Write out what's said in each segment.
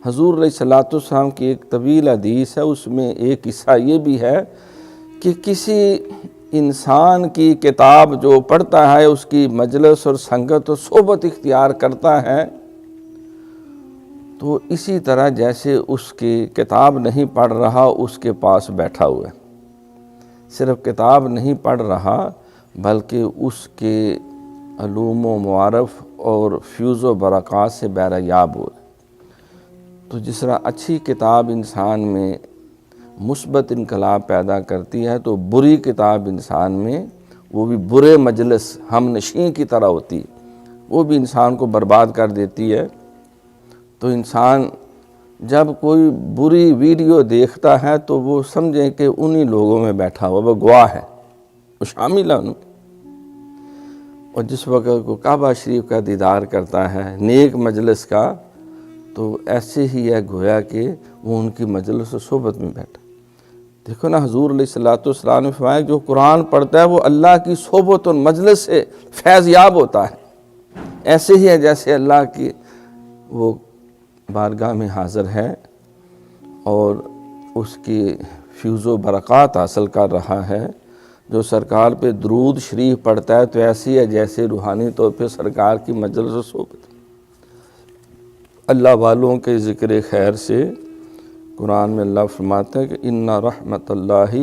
حضور علیہ الصلوۃ والسلام کی ایک طویل حدیث ہے، اس میں ایک قصہ یہ بھی ہے کہ کسی انسان کی کتاب جو پڑھتا ہے، اس کی مجلس اور سنگت اور صحبت اختیار کرتا ہے، تو اسی طرح جیسے اس کی کتاب نہیں پڑھ رہا اس کے پاس بیٹھا ہوا ہے، صرف کتاب نہیں پڑھ رہا بلکہ اس کے علوم و معارف اور فیوز و برکات سے بہرہ یاب ہو۔ تو جس طرح اچھی کتاب انسان میں مثبت انقلاب پیدا کرتی ہے، تو بری کتاب انسان میں وہ بھی برے مجلس ہم نشین کی طرح ہوتی ہے، وہ بھی انسان کو برباد کر دیتی ہے۔ تو انسان جب کوئی بری ویڈیو دیکھتا ہے تو وہ سمجھیں کہ انہی لوگوں میں بیٹھا ہوا، وہ گواہ ہے، وہ شامل ہے ان میں۔ اور جس وقت کو کعبہ شریف کا دیدار کرتا ہے، نیک مجلس کا، تو ایسے ہی ہے گویا کہ وہ ان کی مجلس و صحبت میں بیٹھا۔ دیکھو نا، حضور علیہ الصلوۃ والسلام نے فرمایا جو قرآن پڑھتا ہے وہ اللہ کی صحبت اور مجلس سے فیض یاب ہوتا ہے۔ ایسے ہی ہے جیسے اللہ کی وہ بارگاہ میں حاضر ہے اور اس کی فیوز و برکات حاصل کر رہا ہے۔ جو سرکار پہ درود شریف پڑھتا ہے تو ایسی ہے جیسے روحانی طور پہ سرکار کی مجلس و صحبت۔ اللہ والوں کے ذکر خیر سے قرآن میں اللہ فرماتا ہے کہ ان رحمت اللہ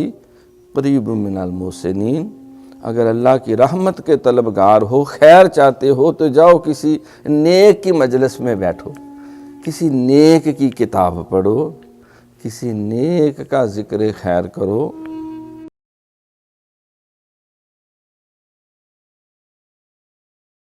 قریب من المحسنین، اگر اللہ کی رحمت کے طلبگار ہو، خیر چاہتے ہو، تو جاؤ کسی نیک کی مجلس میں بیٹھو، کسی نیک کی کتاب پڑھو، کسی نیک کا ذکر خیر کرو،